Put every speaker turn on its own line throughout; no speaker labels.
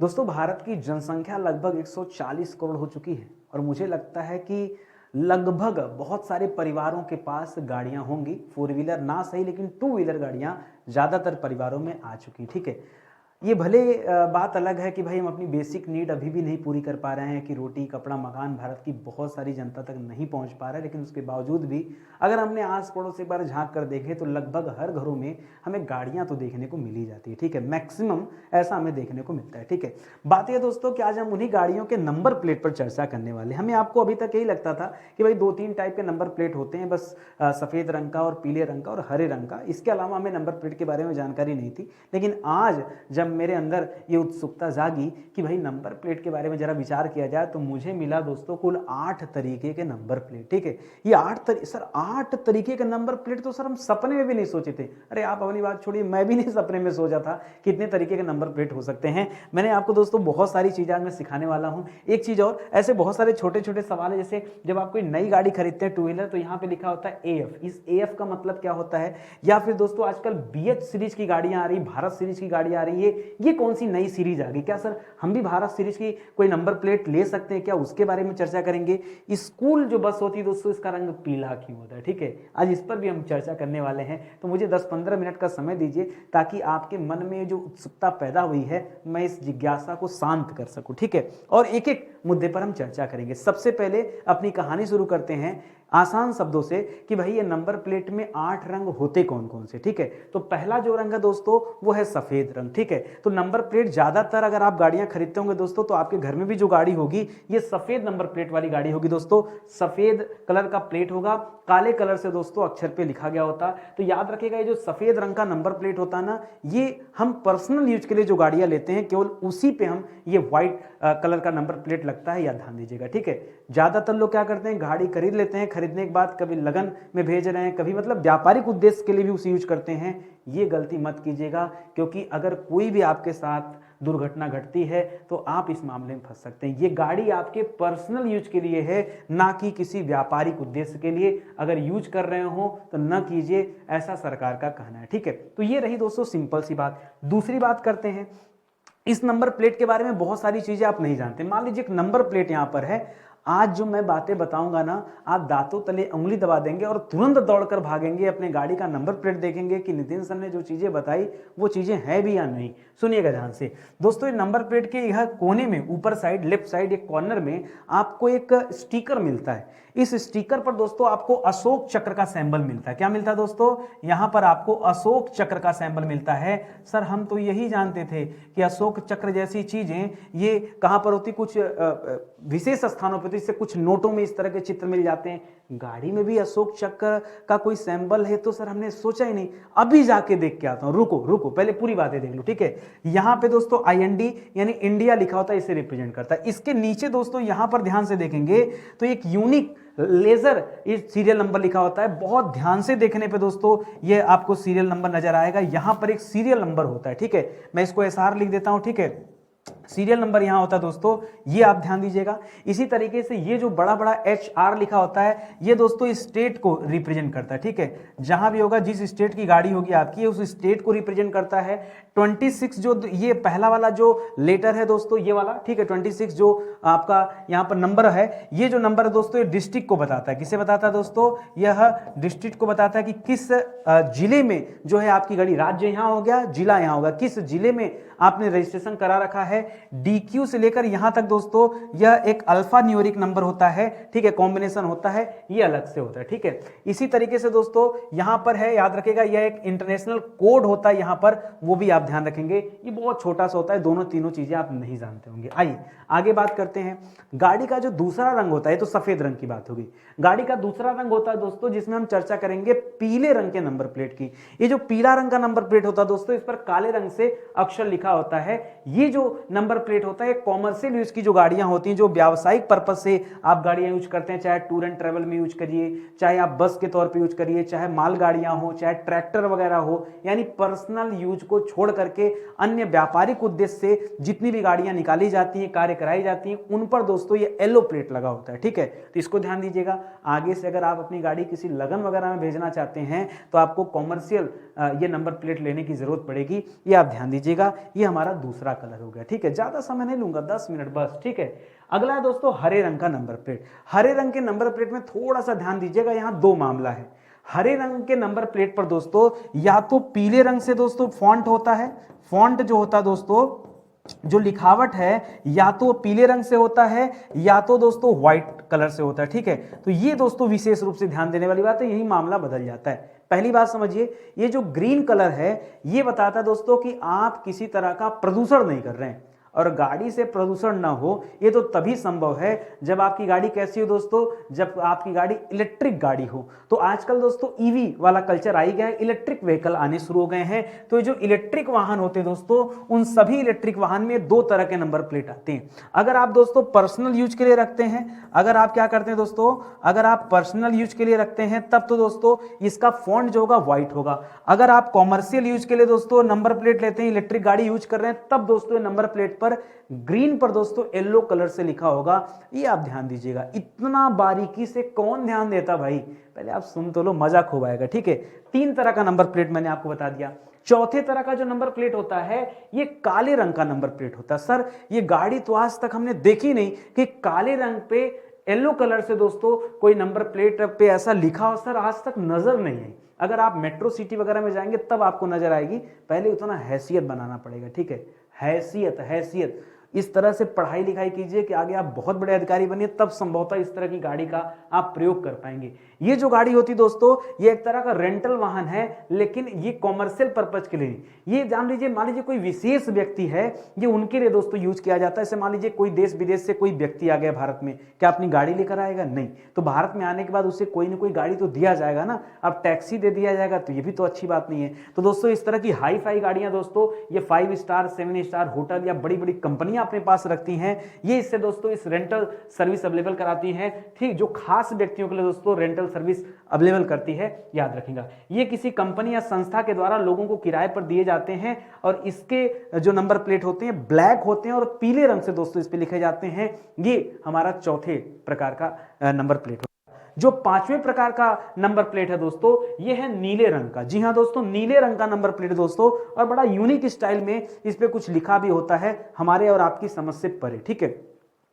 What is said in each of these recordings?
दोस्तों भारत की जनसंख्या लगभग 140 करोड़ हो चुकी है और मुझे लगता है कि लगभग बहुत सारे परिवारों के पास गाड़ियां होंगी। फोर व्हीलर ना सही लेकिन टू व्हीलर गाड़ियां ज़्यादातर परिवारों में आ चुकी। ठीक है, ये भले बात अलग है कि भाई हम अपनी बेसिक नीड अभी भी नहीं पूरी कर पा रहे हैं कि रोटी कपड़ा मकान भारत की बहुत सारी जनता तक नहीं पहुंच पा रहा है, लेकिन उसके बावजूद भी अगर हमने आस पड़ोस से एक बार झांक कर देखें तो लगभग हर घरों में हमें गाड़ियां तो देखने को मिल ही जाती है। ठीक है, मैक्सिमम ऐसा हमें देखने को मिलता है। ठीक है, बात यह दोस्तों कि आज हम उन्हीं गाड़ियों के नंबर प्लेट पर चर्चा करने वाले हैं। हमें आपको अभी तक यही लगता था कि भाई दो तीन टाइप के नंबर प्लेट होते हैं, बस सफ़ेद रंग का और पीले रंग का और हरे रंग का, इसके अलावा हमें नंबर प्लेट के बारे में जानकारी नहीं थी। लेकिन आज जब मेरे अंदर ये उत्सुकता जागी कि भाई नंबर प्लेट के बारे में जरा विचार किया जाए तो मुझे मिला दोस्तों कुल 8 तरीके के नंबर प्लेट। ठीक है, ये 8 तरीके के नंबर प्लेट तो सर हम सपने में भी नहीं सोचे थे। अरे आप अपनी बात छोड़िए, मैं भी नहीं सपने में सोचा था कितने तरीके के नंबर प्लेट हो सकते हैं। मैंने आपको दोस्तों बहुत सारी चीज़ें आज मैं सिखाने वाला हूँ। एक चीज़ और, ऐसे बहुत सारे छोटे छोटे सवाल है, जैसे जब आप कोई नई गाड़ी खरीदते हैं टू व्हीलर तो यहाँ पे लिखा होता है AF, इस AF का मतलब क्या होता है। या फिर दोस्तों आजकल BH सीरीज की गाड़ियाँ आ रही, भारत सीरीज की गाड़ी आ रही है, ये कौन सी नई सीरीज आ गई, क्या सर हम भी भारत सीरीज की कोई नंबर प्लेट ले सकते हैं क्या, उसके बारे में चर्चा करेंगे। स्कूल जो बस होती है दोस्तों इसका रंग पीला क्यों होता है। ठीक है, आज इस पर भी हम चर्चा करने वाले हैं, तो मुझे 10-15 मिनट का समय दीजिए ताकि आपके मन में जो उत्सुकता पैदा हुई है मैं इस जिज्ञासा को शांत कर सकूं। ठीक है, और एक एक मुद्दे पर हम चर्चा करेंगे। सबसे पहले अपनी कहानी शुरू करते हैं आसान शब्दों से कि भाई ये नंबर प्लेट में 8 रंग होते कौन कौन से। ठीक है, तो पहला जो रंग है दोस्तों वो है सफेद रंग। ठीक है, तो नंबर प्लेट ज्यादातर अगर आप गाड़ियां खरीदते होंगे दोस्तों तो आपके घर में भी जो गाड़ी होगी ये सफेद नंबर प्लेट वाली गाड़ी होगी। दोस्तों सफेद कलर का प्लेट होगा, काले कलर से दोस्तों अक्षर पे लिखा गया होता। तो याद रखिएगा ये जो सफेद रंग का नंबर प्लेट होता है ना, ये हम पर्सनल यूज के लिए जो गाड़ियां लेते हैं केवल उसी पे हम ये व्हाइट कलर का नंबर प्लेट लगता है, या ध्यान दीजिएगा। ठीक है, ज्यादातर लोग क्या करते हैं, गाड़ी खरीद लेते हैं, खरीदने के बाद कभी लगन में भेज रहे हैं, कभी मतलब व्यापारिक उद्देश्य के लिए भी उसे यूज करते हैं। ये गलती मत कीजिएगा, क्योंकि अगर कोई भी आपके साथ दुर्घटना घटती है तो आप इस मामले में फंस सकते हैं। ये गाड़ी आपके पर्सनल यूज के लिए है, ना कि किसी व्यापारिक उद्देश्य के लिए। अगर यूज कर रहे हो तो न कीजिए, ऐसा सरकार का कहना है। ठीक है, तो ये रही दोस्तों सिंपल सी बात। दूसरी बात करते हैं, इस नंबर प्लेट के बारे में बहुत सारी चीजें आप नहीं जानते। मान लीजिए एक नंबर प्लेट यहां पर है, आज जो मैं बातें बताऊंगा ना आप दांतों तले उंगली दबा देंगे और तुरंत दौड़कर भागेंगे, अपने गाड़ी का नंबर प्लेट देखेंगे कि नितिन सर ने जो चीजें बताई वो चीजें हैं भी या नहीं। सुनिएगा ध्यान से दोस्तों, ये नंबर प्लेट के यह कोने में ऊपर साइड लेफ्ट साइड एक कॉर्नर में आपको एक स्टिकर मिलता है। इस स्टिकर पर दोस्तों आपको अशोक चक्र का सिंबल मिलता है। क्या मिलता है दोस्तों, यहां पर आपको अशोक चक्र का सिंबल मिलता है। सर हम तो यही जानते थे कि अशोक चक्र जैसी चीजें ये कहां पर होती, कुछ विशेष स्थानों पर, इससे कुछ नोटों में इस तरह के चित्र मिल जाते हैं। गाड़ी में भी अशोक चक्र का कोई सिंबल है तो सर हमने सोचा ही नहीं, अभी जाके देख के आता हूं। रुको रुको, पहले पूरी बातें देख लो। ठीक है, यहां पे दोस्तों IND यानी इंडिया लिखा होता है, इसे रिप्रेजेंट करता है। इसके नीचे दोस्तों यहां पर ध्यान से देखेंगे तो एक यूनिक लेजर इस सीरियल नंबर लिखा होता है। बहुत ध्यान से देखने पे दोस्तों ये आपको सीरियल नंबर नजर आएगा। यहां पर एक सीरियल नंबर होता है। ठीक है, मैं इसको SR लिख देता हूं। ठीक है, सीरियल नंबर यहां होता है दोस्तों, ये आप ध्यान दीजिएगा। इसी तरीके से ये जो बड़ा बड़ा HR लिखा होता है ये दोस्तों स्टेट को रिप्रेजेंट करता है। ठीक है, जहां भी होगा, जिस स्टेट की गाड़ी होगी आपकी उस स्टेट को रिप्रेजेंट करता है। 26 जो ये पहला वाला जो लेटर है दोस्तों, ये वाला, ठीक है, 26 जो आपका यहां पर नंबर है, ये जो नंबर है दोस्तों ये डिस्ट्रिक्ट को बताता है। किसे बताता है दोस्तों, यह डिस्ट्रिक्ट को बताता है कि किस जिले में जो है आपकी गाड़ी, राज्य यहां हो गया, जिला यहां होगा, किस जिले में आपने रजिस्ट्रेशन करा रखा है। DQ से लेकर यहां तक दोस्तों यह एक अल्फा न्यूमेरिक नंबर होता है। ठीक है, कॉम्बिनेशन होता है, ये अलग से होता है। ठीक है, इसी तरीके से दोस्तों यहां पर है, याद रखिएगा, यह एक इंटरनेशनल कोड होता है यहां पर, वो भी आप ध्यान रखेंगे। ये बहुत छोटा सा होता है, दोनों तीनों चीजें आप नहीं जानते होंगे। आइए आगे बात करते हैं। गाड़ी का जो दूसरा रंग होता है, तो सफेद रंग की बात होगी। गाड़ी का दूसरा रंग होता है दोस्तों जिसमें हम चर्चा करेंगे पीले रंग के नंबर प्लेट की। ये जो पीला रंग का नंबर प्लेट होता है दोस्तों, इस पर काले रंग से अक्षर लिखा होता है। ये जो नंबर प्लेट होता है कॉमर्शियल यूज की जो गाड़ियां होती हैं, जो व्यावसायिक पर्पज से आप गाड़ियां यूज करते हैं, चाहे टूर एंड ट्रेवल में यूज करिए, चाहे आप बस के तौर पे यूज करिए, चाहे माल गाड़ियां हो, चाहे ट्रैक्टर वगैरह हो, यानी पर्सनल यूज को छोड़ करके अन्य व्यापारिक उद्देश्य से जितनी भी गाड़ियां निकाली जाती हैं, कार्य कराई जाती हैं, उन पर दोस्तों ये येलो प्लेट लगा होता है। ठीक है, तो इसको ध्यान दीजिएगा। आगे से अगर आप अपनी गाड़ी किसी लगन वगैरह में भेजना चाहते हैं तो आपको कॉमर्शियल ये नंबर प्लेट लेने की जरूरत पड़ेगी, ये आप ध्यान दीजिएगा। ये हमारा दूसरा कलर हो गया। ठीक है, ज़्यादा समय नहीं लूंगा, 10 मिनट बस, ठीक है। अगला है दोस्तों हरे रंग का नंबर प्लेट। हरे रंग के नंबर प्लेट में थोड़ा सा ध्यान दीजिएगा, यहाँ दो मामला है। हरे रंग के नंबर प्लेट पर दोस्तों या तो पीले रंग से दोस्तों फॉन्ट होता है, फॉन्ट जो होता है दोस्तों, जो लिखावट है या तो पीले रंग से होता है या तो दोस्तों व्हाइट कलर से होता है, ठीक है। तो ये दोस्तों विशेष रूप से ध्यान देने वाली बात है, यही मामला बदल जाता है। पहली बात समझिए, ये जो ग्रीन कलर है ये बताता है दोस्तों कि आप किसी तरह का प्रदूषण नहीं कर रहे हैं, और गाड़ी से प्रदूषण ना हो ये तो तभी संभव है जब आपकी गाड़ी कैसी हो दोस्तों, जब आपकी गाड़ी इलेक्ट्रिक गाड़ी हो। तो आजकल दोस्तों ईवी वाला कल्चर आ ही गया है, इलेक्ट्रिक व्हीकल आने शुरू हो गए हैं। तो ये जो इलेक्ट्रिक वाहन होते हैं दोस्तों, उन सभी इलेक्ट्रिक वाहन में दो तरह के नंबर प्लेट आते हैं। अगर आप दोस्तों पर्सनल यूज के लिए रखते हैं, अगर आप क्या करते हैं दोस्तों, अगर आप पर्सनल यूज के लिए रखते हैं तब तो दोस्तों इसका फॉन्ट जो होगा व्हाइट होगा। अगर आप कॉमर्शियल यूज के लिए दोस्तों नंबर प्लेट लेते हैं, इलेक्ट्रिक गाड़ी यूज कर रहे हैं, तब दोस्तों ये नंबर प्लेट पर ग्रीन पर दोस्तों येलो कलर से लिखा होगा। ये आप ध्यान दीजिएगा। इतना बारीकी से कौन ध्यान देता भाई, पहले आप सुन तो लो, मजा खूब आएगा, ठीक है। तीन तरह का नंबर प्लेट मैंने आपको बता दिया। चौथे तरह का जो नंबर प्लेट होता है ये काले रंग का नंबर प्लेट होता है। सर ये गाड़ी तो आज तक हमने देखी नहीं कि काले रंग पे येलो कलर से दोस्तों कोई नंबर प्लेट पे ऐसा लिखा हो, सर आज तक नजर नहीं आई। अगर आप मेट्रो सिटी वगैरह में जाएंगे तब आपको नजर आएगी, पहले उतना हैसियत बनाना पड़ेगा, ठीक है। हैसियत, हैसियत इस तरह से पढ़ाई लिखाई कीजिए कि आगे आप बहुत बड़े अधिकारी बनिए, तब संभवतः इस तरह की गाड़ी का आप प्रयोग कर पाएंगे। ये जो गाड़ी होती दोस्तों ये एक तरह का रेंटल वाहन है, लेकिन ये कॉमर्शियल पर्पज के लिए नहीं। ये जान लीजिए, मान लीजिए कोई विशेष व्यक्ति है, ये उनके लिए दोस्तों यूज किया जाता है। जैसे मान लीजिए कोई देश विदेश से कोई व्यक्ति आ गया भारत में, क्या अपनी गाड़ी लेकर आएगा? नहीं। तो भारत में आने के बाद उसे कोई ना कोई गाड़ी तो दिया जाएगा ना, अब टैक्सी दे दिया जाएगा तो ये भी तो अच्छी बात नहीं है। तो दोस्तों इस तरह की हाई फाई गाड़ियां दोस्तों ये 5 स्टार 7 स्टार होटल या बड़ी बड़ी कंपनियां अपने पास रखती हैं, ये इससे दोस्तों इस रेंटल सर्विस अवेलेबल कराती हैं, ठीक। जो खास व्यक्तियों के लिए दोस्तों रेंटल सर्विस अवेलेबल करती है, याद रखिएगा। ये किसी कंपनी या संस्था के द्वारा लोगों को किराए पर दिए जाते हैं, और इसके जो नंबर प्लेट होते हैं ब्लैक होते हैं और पीले रंग से दोस्तों इस पे लिखे जाते हैं। ये हमारा चौथे प्रकार का नंबर प्लेट। जो पांचवें प्रकार का नंबर प्लेट है दोस्तों ये है नीले रंग का। जी हां दोस्तों, नीले रंग का नंबर प्लेट दोस्तों, और बड़ा यूनिक स्टाइल में इस पे कुछ लिखा भी होता है, हमारे और आपकी समझ से परे, ठीक है।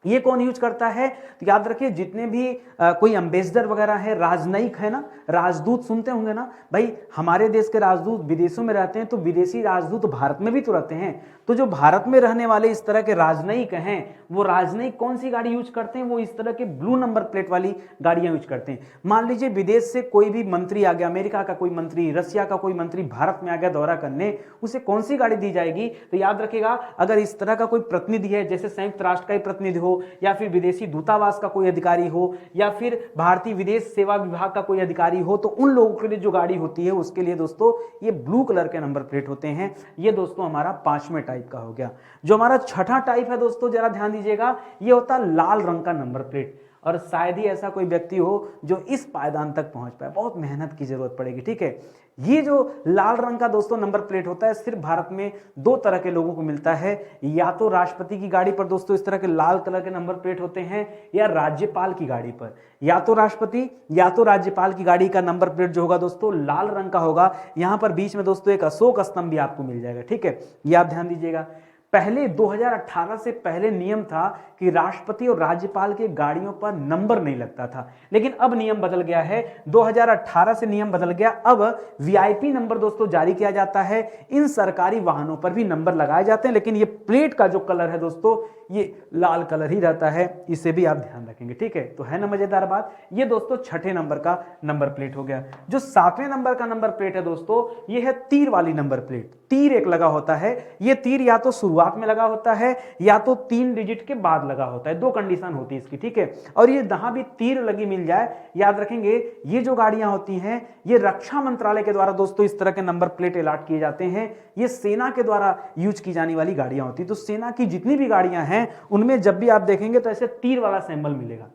ये कौन यूज करता है? तो याद रखिए जितने भी कोई एम्बेसडर वगैरह है, राजनयिक है ना, राजदूत सुनते होंगे ना भाई, हमारे देश के राजदूत विदेशों में रहते हैं तो विदेशी राजदूत भारत में भी तो रहते हैं। तो जो भारत में रहने वाले इस तरह के राजनयिक हैं, वो राजनयिक कौन सी गाड़ी यूज करते हैं? वो इस तरह के ब्लू नंबर प्लेट वाली गाड़ियां यूज करते हैं। मान लीजिए विदेश से कोई भी मंत्री आ गया, अमेरिका का कोई मंत्री, रशिया का कोई मंत्री भारत में आ गया दौरा करने, उसे कौन सी गाड़ी दी जाएगी? तो याद रखिएगा, अगर इस तरह का कोई प्रतिनिधि है, जैसे संयुक्त राष्ट्र का ही प्रतिनिधि हो, या फिर विदेशी दूतावास का कोई अधिकारी हो, या फिर भारतीय विदेश सेवा विभाग का कोई अधिकारी हो, तो उन लोगों के लिए जो गाड़ी होती है उसके लिए दोस्तों ये ब्लू कलर के नंबर प्लेट होते हैं। ये दोस्तों हमारा पांचवें टाइप का हो गया। जो हमारा छठा टाइप है दोस्तों, जरा ध्यान दीजिएगा, ये होता है लाल रंग का नंबर प्लेट। और शायद ही ऐसा कोई व्यक्ति हो जो इस पायदान तक पहुंच पाए, बहुत मेहनत की जरूरत पड़ेगी, ठीक है। ये जो लाल रंग का दोस्तों नंबर प्लेट होता है सिर्फ भारत में दो तरह के लोगों को मिलता है, या तो राष्ट्रपति की गाड़ी पर दोस्तों इस तरह के लाल कलर के नंबर प्लेट होते हैं, या राज्यपाल की गाड़ी पर। या तो राष्ट्रपति या तो राज्यपाल की गाड़ी का नंबर प्लेट जो होगा दोस्तों लाल रंग का होगा। यहां पर बीच में दोस्तों एक अशोक स्तंभ भी आपको मिल जाएगा, ठीक है। ये आप ध्यान दीजिएगा। पहले 2018 से पहले नियम था कि राष्ट्रपति और राज्यपाल के गाड़ियों पर नंबर नहीं लगता था, लेकिन अब नियम बदल गया है। 2018 से नियम बदल गया, अब वीआईपी नंबर दोस्तों जारी किया जाता है। इन सरकारी वाहनों पर भी नंबर लगाए जाते हैं, लेकिन ये प्लेट का जो कलर है दोस्तों ये लाल कलर ही रहता है, इसे भी आप ध्यान रखेंगे, ठीक है। तो है ना मजेदार बात। ये दोस्तों छठे नंबर का नंबर प्लेट हो गया। जो सातवें नंबर का नंबर प्लेट है दोस्तों ये है तीर वाली नंबर प्लेट। तीर एक लगा होता है, ये तीर या तो शुरुआत में लगा होता है या तो 3 डिजिट के बाद लगा होता है, दो कंडीशन होती है इसकी, ठीक है। और ये जहां भी तीर लगी मिल जाए, याद रखेंगे ये जो गाड़ियां होती हैं ये रक्षा मंत्रालय के द्वारा दोस्तों इस तरह के नंबर प्लेट अलॉट किए जाते हैं। ये सेना के द्वारा यूज की जाने वाली गाड़ियां होती है। तो सेना की जितनी भी गाड़ियां हैं उनमें जब भी आप देखेंगे तो ऐसे तीर वाला सिंबल मिलेगा,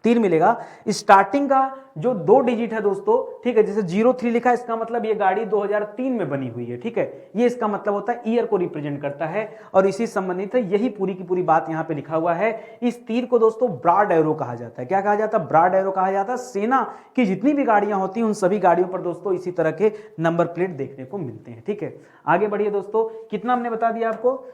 तीर मिलेगा। स्टार्टिंग का जो 2 डिजिट है दोस्तों, ठीक है, जैसे 03 लिखा है, इसका मतलब ये गाड़ी 2003 में बनी हुई है, ठीक है। ये इसका मतलब होता है ईयर को रिप्रेजेंट करता है, और इसी संबंधित है, यही पूरी की पूरी बात यहां पे लिखा हुआ है। इस तीर को दोस्तों ब्रॉड एरो कहा जाता है। क्या कहा जाता है? ब्रॉड एरो कहा जाता है। सेना की जितनी भी गाड़ियां होती हैं उन सभी गाड़ियों पर दोस्तों इसी तरह के नंबर प्लेट देखने को मिलते हैं, ठीक है। आगे बढ़िए दोस्तों, कितना हमने बता दिया आपको?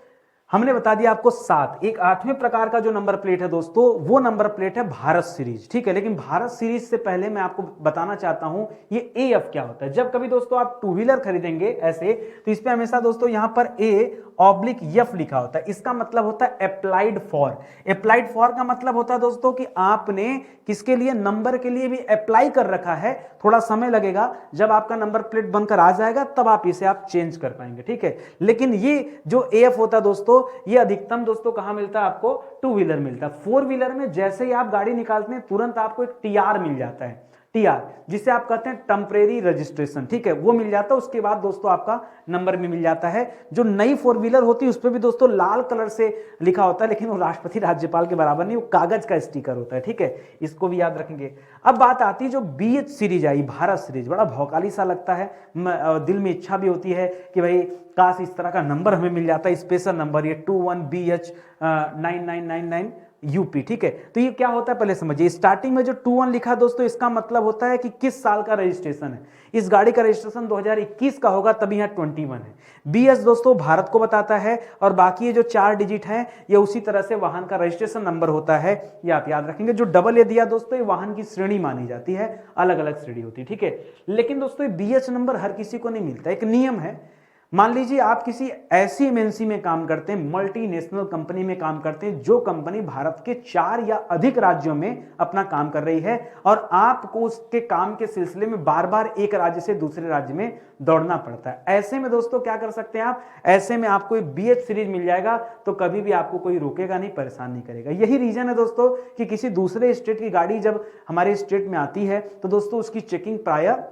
हमने बता दिया आपको 7। एक 8वें प्रकार का जो नंबर प्लेट है दोस्तों, वो नंबर प्लेट है भारत सीरीज, ठीक है। लेकिन भारत सीरीज से पहले मैं आपको बताना चाहता हूं ये AF क्या होता है। जब कभी दोस्तों आप टू व्हीलर खरीदेंगे ऐसे, तो इस पे हमेशा दोस्तों यहां पर A/F लिखा होता है। इसका मतलब होता है अप्लाइड फॉर। अप्लाइड फॉर का मतलब होता है दोस्तों कि आपने किसके लिए, नंबर के लिए भी अप्लाई कर रखा है। थोड़ा समय लगेगा, जब आपका नंबर प्लेट बनकर आ जाएगा तब आप इसे चेंज कर पाएंगे, ठीक है। लेकिन ये जो AF होता है दोस्तों, ये अधिकतम दोस्तों कहां मिलता है आपको, टू व्हीलर मिलता है। फोर व्हीलर में जैसे ही आप गाड़ी निकालते हैं तुरंत आपको एक TR मिल जाता है, TR जिसे आप कहते हैं टेम्परेरी रजिस्ट्रेशन, ठीक है, वो मिल जाता है। उसके बाद दोस्तों आपका नंबर भी मिल जाता है। जो नई फोर व्हीलर होती है उस पर भी दोस्तों लाल कलर से लिखा होता है, लेकिन वो राष्ट्रपति राज्यपाल के बराबर नहीं, वो कागज का स्टिकर होता है, ठीक है, इसको भी याद रखेंगे। अब बात आती है जो BH सीरीज आई, भारत सीरीज, बड़ा भौकाली सा लगता है, दिल में इच्छा भी होती है कि भाई काश इस तरह का नंबर हमें मिल जाता है, स्पेशल नंबर, ये 21BH 9999 UP, ठीक है। तो ये क्या होता है पहले समझिए। स्टार्टिंग में जो 21 लिखा है दोस्तों, इसका मतलब होता है कि किस साल का रजिस्ट्रेशन है। इस गाड़ी का रजिस्ट्रेशन 2021 का होगा, तभी यहाँ 21 है। BS दोस्तों भारत को बताता है, और बाकी ये जो 4 डिजिट हैं ये उसी तरह से वाहन का रजिस्ट्रेशन नंबर होता है, ये आप याद रखेंगे। जो डबल ए दिया दोस्तों, ये वाहन की श्रेणी मानी जाती है, अलग अलग श्रेणी होती है, ठीक है। लेकिन दोस्तों ये BH नंबर हर किसी को नहीं मिलता, एक नियम है। मान लीजिए आप किसी ऐसी MNC में काम करते हैं, मल्टीनेशनल कंपनी में काम करते हैं, जो कंपनी भारत के 4 या अधिक राज्यों में अपना काम कर रही है, और आपको उसके काम के सिलसिले में बार बार एक राज्य से दूसरे राज्य में दौड़ना पड़ता है। ऐसे में दोस्तों क्या कर सकते हैं आप, ऐसे में आपको BH सीरीज मिल जाएगा, तो कभी भी आपको कोई रोकेगा नहीं, परेशान नहीं करेगा। यही रीजन है दोस्तों कि किसी दूसरे स्टेट की गाड़ी जब हमारे स्टेट में आती है तो दोस्तों उसकी चेकिंग प्रायः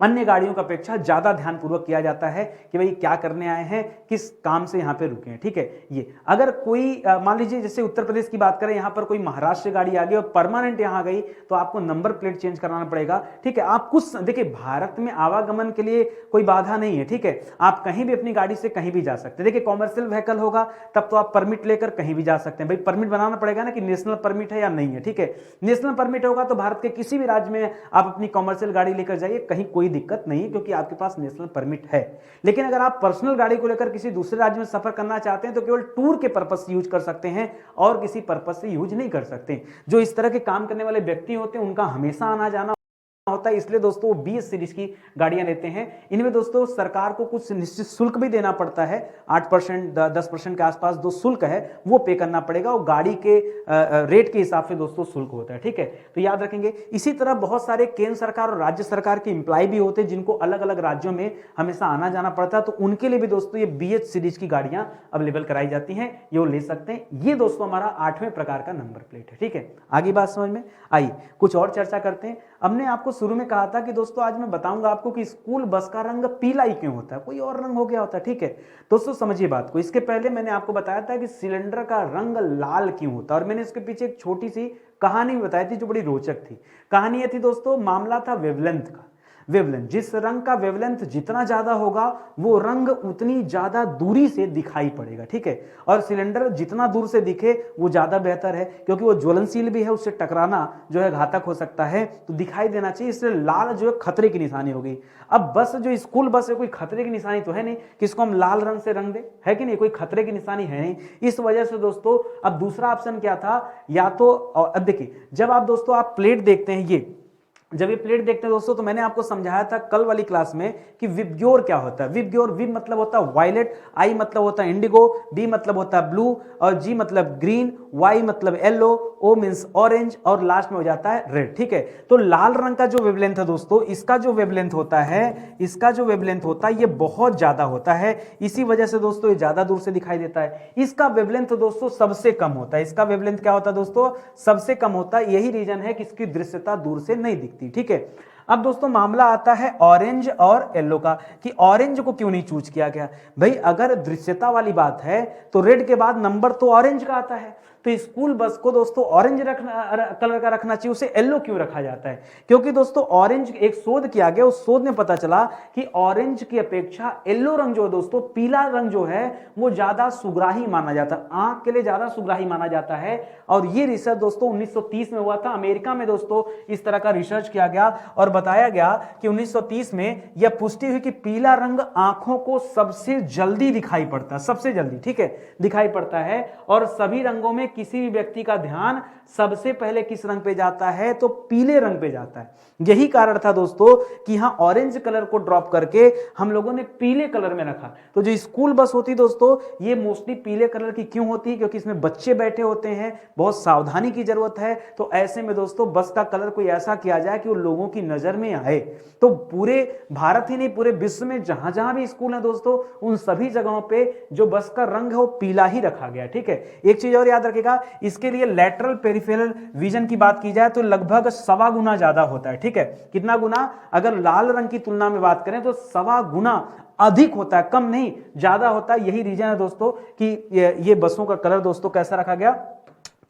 अन्य गाड़ियों की अपेक्षा ज्यादा ध्यानपूर्वक किया जाता है कि भाई क्या करने आए हैं, किस काम से यहाँ पे रुके हैं, ठीक है। ये अगर कोई मान लीजिए जैसे उत्तर प्रदेश की बात करें, यहाँ पर कोई महाराष्ट्र गाड़ी आ गई और परमानेंट यहाँ गई, तो आपको नंबर प्लेट चेंज कराना पड़ेगा, ठीक है। आप कुछ देखिए, भारत में आवागमन के लिए कोई बाधा नहीं है, ठीक है। आप कहीं भी अपनी गाड़ी से कहीं भी जा सकते हैं। देखिए कॉमर्शियल व्हीकल होगा तब तो आप परमिट लेकर कहीं भी जा सकते हैं। भाई परमिट बनाना पड़ेगा ना कि नेशनल परमिट है या नहीं है, ठीक है। नेशनल परमिट होगा तो भारत के किसी भी राज्य में आप अपनी कॉमर्शियल गाड़ी लेकर जाइए, कहीं कोई दिक्कत नहीं है, क्योंकि आपके पास नेशनल परमिट है। लेकिन अगर आप पर्सनल गाड़ी को लेकर किसी दूसरे राज्य में सफर करना चाहते हैं तो केवल टूर के पर्पस से यूज कर सकते हैं, और किसी पर्पस से यूज नहीं कर सकते। जो इस तरह के काम करने वाले व्यक्ति होते हैं उनका हमेशा आना जाना होता है, इसलिए दोस्तों वो 20 सीरीज की गाड़ियां लेते हैं। इनमें दोस्तों सरकार को कुछ निश्चित शुल्क भी देना पड़ता है, 8% 10% के आसपास जो शुल्क है वो पे करना पड़ेगा, और गाड़ी के रेट के हिसाब से दोस्तों शुल्क होता है, ठीक है। तो याद रखेंगे। इसी तरह बहुत सारे केंद्र सरकार और राज्य सरकार के एम्प्लॉय भी होते हैं जिनको अलग अलग राज्यों में हमेशा आना जाना पड़ता है, तो उनके लिए भी दोस्तों ये BH सीरीज की गाड़ियां अवेलेबल कराई जाती हैं, ये वो ले सकते हैं। ये दोस्तों हमारा 8वें प्रकार का नंबर प्लेट है, ठीक है। आगे बात समझ में आई, कुछ और चर्चा करते हैं। हमने आपको शुरू में कहा था कि दोस्तों आज मैं बताऊंगा आपको कि स्कूल बस का रंग पीला ही क्यों होता है, कोई और रंग हो गया होता है, ठीक है। दोस्तों समझिए बात को। इसके पहले मैंने आपको बताया था कि सिलेंडर का रंग लाल क्यों होता है, और मैंने इसके पीछे एक छोटी सी कहानी बताई थी जो बड़ी रोचक थी। कहानी ये थी दोस्तों, मामला था वेवलेंथ का। वेवलेंथ, जिस रंग का वेवलेंथ जितना ज्यादा होगा वो रंग उतनी ज्यादा दूरी से दिखाई पड़ेगा, ठीक है। और सिलेंडर जितना दूर से दिखे वो ज्यादा बेहतर है, क्योंकि वो ज्वलनशील भी है, उससे टकराना जो है घातक हो सकता है, तो दिखाई देना चाहिए। इसलिए लाल जो है खतरे की निशानी होगी। अब बस जो स्कूल बस है, कोई खतरे की निशानी तो है नहीं कि इसको हम लाल रंग से रंग दे, है कि नहीं, कोई खतरे की निशानी है नहीं। इस वजह से दोस्तों अब दूसरा ऑप्शन क्या था, या तो अब देखिए जब आप दोस्तों आप प्लेट देखते हैं, ये जब ये प्लेट देखते हैं दोस्तों, तो मैंने आपको समझाया था कल वाली क्लास में कि विबग्योर क्या होता है। विबग्योर, विब मतलब होता है वायलेट, आई मतलब होता है इंडिगो, बी मतलब होता है ब्लू, और जी मतलब ग्रीन, वाई मतलब येलो, ओ मींस ऑरेंज, और लास्ट में हो जाता है रेड, ठीक है। तो लाल रंग का जो वेवलेंथ है दोस्तों, इसका जो वेवलेंथ होता है, इसका जो वेवलेंथ होता है ये बहुत ज्यादा होता है। इसी वजह से दोस्तों ये ज्यादा दूर से दिखाई देता है। इसका वेवलेंथ दोस्तों सबसे कम होता है। इसका वेवलेंथ क्या होता है दोस्तों, सबसे कम होता है। यही रीजन है कि इसकी दृश्यता दूर से नहीं दिखती, ठीक है। अब दोस्तों मामला आता है ऑरेंज और येलो का, कि ऑरेंज को क्यों नहीं चूज किया गया। भाई अगर दृश्यता वाली बात है तो रेड के बाद नंबर तो ऑरेंज का आता है, तो स्कूल बस को दोस्तों ऑरेंज कलर का रखना चाहिए, उसे येलो क्यों रखा जाता है। क्योंकि दोस्तों ऑरेंज, एक शोध किया गया, उस शोध में पता चला कि ऑरेंज की अपेक्षा येलो रंग जो है दोस्तों, पीला रंग जो है वो ज्यादा सुग्राही माना जाता है, आंख के लिए ज्यादा सुग्राही माना जाता है। और ये रिसर्च दोस्तों 1930 में हुआ था, अमेरिका में दोस्तों इस तरह का रिसर्च किया गया, और बताया गया कि 1930 में यह पुष्टि हुई कि पीला रंग आंखों को सबसे जल्दी दिखाई पड़ता है, सबसे जल्दी, ठीक है, दिखाई पड़ता है। और सभी रंगों में किसी भी व्यक्ति का ध्यान सबसे पहले किस रंग पे जाता है, तो पीले रंग पे जाता है। यही कारण था दोस्तों कि यहां ऑरेंज कलर को ड्रॉप करके हम लोगों ने पीले कलर में रखा। तो जो स्कूल बस होती दोस्तों, ये मोस्टली पीले कलर की क्यों होती है, क्योंकि इसमें बच्चे बैठे होते हैं, बहुत सावधानी की जरूरत है। तो ऐसे में दोस्तों बस का कलर कोई ऐसा किया जाए कि वो लोगों की नजर में आए। तो पूरे भारत ही नहीं, पूरे विश्व में जहां जहां भी स्कूल है दोस्तों, उन सभी जगहों पे जो बस का रंग है वो पीला ही रखा गया, ठीक है। एक चीज और याद रखिएगा, इसके लिए लेटरल पेरिफेरल विजन की बात की जाए तो लगभग 1.25 गुना ज्यादा होता है, ठीक है। कितना गुना? अगर लाल रंग की तुलना में बात करें तो 1.25 गुना अधिक होता है, कम नहीं ज्यादा होता है। यही रीजन है दोस्तों कि ये बसों का कलर दोस्तों कैसा रखा गया,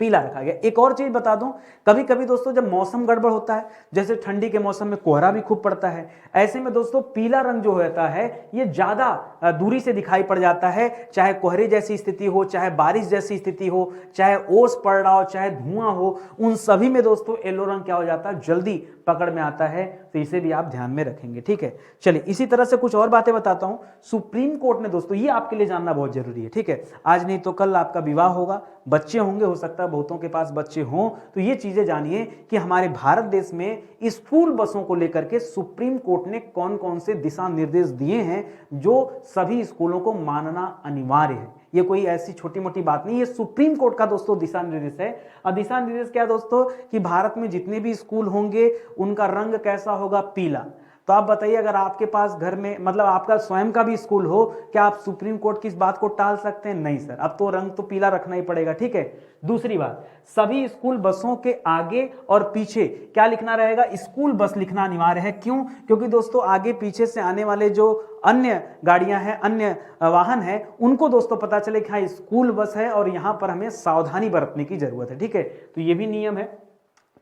पीला रखा गया। एक और चीज बता दूं, कभी कभी दोस्तों जब मौसम गड़बड़ होता है, जैसे ठंडी के मौसम में कोहरा भी खूब पड़ता है, ऐसे में दोस्तों पीला रंग जो होता है ये ज्यादा दूरी से दिखाई पड़ जाता है। चाहे कोहरे जैसी स्थिति हो, चाहे बारिश जैसी स्थिति हो, चाहे ओस पड़ रहा हो, चाहे धुआं हो, उन सभी में दोस्तों येलो रंग क्या हो जाता है, जल्दी पकड़ में आता है। तो इसे भी आप ध्यान में रखेंगे, ठीक है। चलिए इसी तरह से कुछ और बातें बताता हूं। सुप्रीम कोर्ट ने दोस्तों, ये आपके लिए जानना बहुत जरूरी है, ठीक है। आज नहीं तो कल आपका विवाह होगा, बच्चे होंगे, हो सकता है बहुतों के पास बच्चे हों, तो ये चीजें जानिए कि हमारे भारत देश में स्कूल बसों को लेकर के सुप्रीम कोर्ट ने कौन कौन से दिशा निर्देश दिए हैं जो सभी स्कूलों को मानना अनिवार्य है। ये कोई ऐसी छोटी मोटी बात नहीं, ये सुप्रीम कोर्ट का दोस्तों दिशा निर्देश है। और दिशा निर्देश क्या दोस्तों, कि भारत में जितने भी स्कूल होंगे उनका रंग कैसा होगा, पीला। तो आप बताइए, अगर आपके पास घर में, मतलब आपका स्वयं का भी स्कूल हो, क्या आप सुप्रीम कोर्ट की इस बात को टाल सकते हैं? नहीं सर, अब तो रंग तो पीला रखना ही पड़ेगा, ठीक है। दूसरी बात, सभी स्कूल बसों के आगे और पीछे क्या लिखना रहेगा, स्कूल बस लिखना अनिवार्य है। क्यों? क्योंकि दोस्तों आगे पीछे से आने वाले जो अन्य गाड़ियां हैं, अन्य वाहन है, उनको दोस्तों पता चले कि हाँ स्कूल बस है और यहां पर हमें सावधानी बरतने की जरूरत है, ठीक है। तो ये भी नियम है।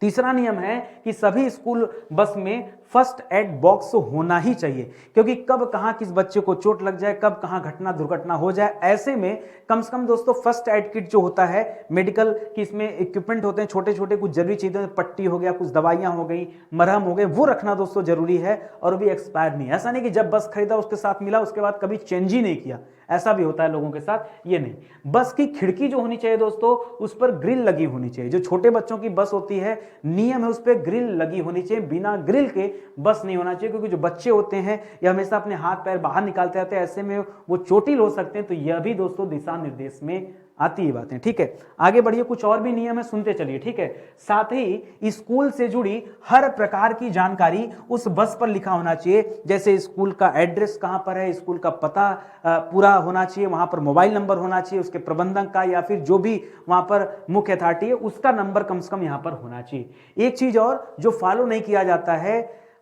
तीसरा नियम है कि सभी स्कूल बस में फर्स्ट एड बॉक्स होना ही चाहिए, क्योंकि कब कहां किस बच्चे को चोट लग जाए, कब कहां घटना दुर्घटना हो जाए, ऐसे में कम से कम दोस्तों फर्स्ट एड किट जो होता है, मेडिकल की इसमें इक्विपमेंट होते हैं, छोटे छोटे कुछ जरूरी चीजें, पट्टी हो गया, कुछ दवाइयां हो गई, मरहम हो गए, वो रखना दोस्तों जरूरी है। और भी एक्सपायर नहीं, ऐसा नहीं कि जब बस खरीदा उसके साथ मिला उसके बाद कभी चेंज ही नहीं किया, ऐसा भी होता है लोगों के साथ, ये नहीं। बस की खिड़की जो होनी चाहिए दोस्तों, उस पर ग्रिल लगी होनी चाहिए। जो छोटे बच्चों की बस होती है, नियम है उस पर ग्रिल लगी होनी चाहिए, बिना ग्रिल के बस नहीं होना चाहिए, क्योंकि जो बच्चे होते हैं ये हमेशा अपने हाथ पैर बाहर निकालते रहते हैं, ऐसे में वो चोटिल हो सकते हैं। तो यह भी दोस्तों दिशा निर्देश में आती ही बातें, ठीक है। आगे बढ़िए, कुछ और भी नियम है, सुनते चलिए, ठीक है। साथ ही स्कूल से जुड़ी हर प्रकार की जानकारी उस बस पर लिखा होना चाहिए, जैसे स्कूल का एड्रेस कहां पर है, स्कूल का पता पूरा होना चाहिए, वहां पर मोबाइल नंबर होना चाहिए, उसके प्रबंधक का या फिर जो भी वहां पर मुख्य अथॉरिटी है उसका नंबर कम से कम यहां पर होना चाहिए। एक चीज और जो फॉलो नहीं किया जाता है,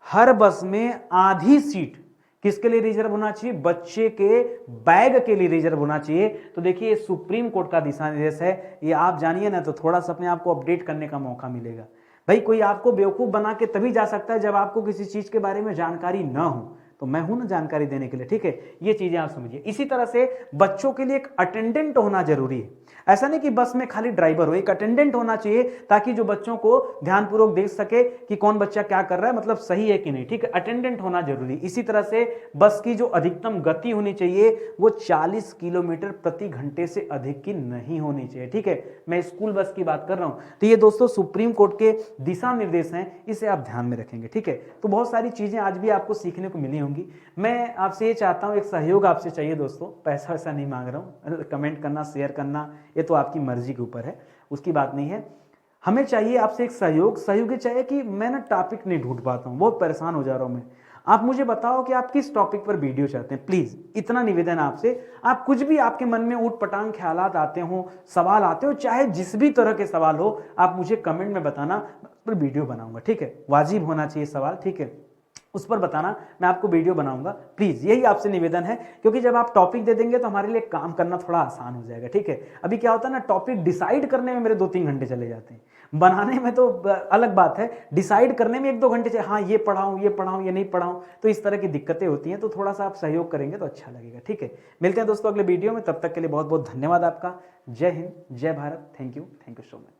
हर बस में आधी सीट किसके लिए रिजर्व होना चाहिए, बच्चे के बैग के लिए रिजर्व होना चाहिए। तो देखिए सुप्रीम कोर्ट का दिशा निर्देश है, ये आप जानिए ना तो थोड़ा सा अपने आप को अपडेट करने का मौका मिलेगा। भाई कोई आपको बेवकूफ बना के तभी जा सकता है जब आपको किसी चीज के बारे में जानकारी ना हो, तो मैं हूं ना जानकारी देने के लिए, ठीक है। ये चीजें आप समझिए। इसी तरह से बच्चों के लिए एक अटेंडेंट होना जरूरी है। ऐसा नहीं कि बस में खाली ड्राइवर हो, एक अटेंडेंट होना चाहिए ताकि जो बच्चों को ध्यानपूर्वक देख सके कि कौन बच्चा क्या कर रहा है, मतलब सही है कि नहीं, ठीक है। अटेंडेंट होना जरूरी। इसी तरह से बस की जो अधिकतम गति होनी चाहिए वो 40 किलोमीटर प्रति घंटे से अधिक की नहीं होनी चाहिए, ठीक है। मैं स्कूल बस की बात कर रहा हूं। तो ये दोस्तों सुप्रीम कोर्ट के दिशा निर्देश हैं, इसे आप ध्यान में रखेंगे, ठीक है। तो बहुत सारी चीजें आज भी आपको सीखने को मिली होंगी। मैं आपसे ये चाहता हूं, एक सहयोग आपसे चाहिए दोस्तों, पैसा वैसा नहीं मांग रहा हूं, कमेंट करना, शेयर करना ये तो आपकी मर्जी के ऊपर है, उसकी बात नहीं है। हमें चाहिए आपसे एक सहयोग ये चाहिए कि मैं ना टॉपिक नहीं ढूंढ पाता हूं, बहुत परेशान हो जा रहा हूं मैं। आप मुझे बताओ कि आप किस टॉपिक पर वीडियो चाहते हैं, प्लीज इतना निवेदन आपसे। आप कुछ भी आपके मन में ऊट पटांग ख्यालात आते हो, सवाल आते हो, चाहे जिस भी तरह के सवाल हो, आप मुझे कमेंट में बताना, पर वीडियो बनाऊंगा, ठीक है। वाजिब होना चाहिए सवाल, ठीक है, उस पर बताना, मैं आपको वीडियो बनाऊंगा, प्लीज यही आपसे निवेदन है। क्योंकि जब आप टॉपिक दे देंगे तो हमारे लिए काम करना थोड़ा आसान हो जाएगा, ठीक है। अभी क्या होता है ना, टॉपिक डिसाइड करने में मेरे 2-3 घंटे चले जाते हैं, बनाने में तो अलग बात है, डिसाइड करने में 1-2 घंटे हाँ ये पढ़ाऊं ये नहीं पढ़ाऊं, तो इस तरह की दिक्कतें होती हैं। तो थोड़ा सा आप सहयोग करेंगे तो अच्छा लगेगा, ठीक है। मिलते हैं दोस्तों अगले वीडियो में, तब तक के लिए बहुत बहुत धन्यवाद आपका। जय हिंद, जय Bharat, thank you so much.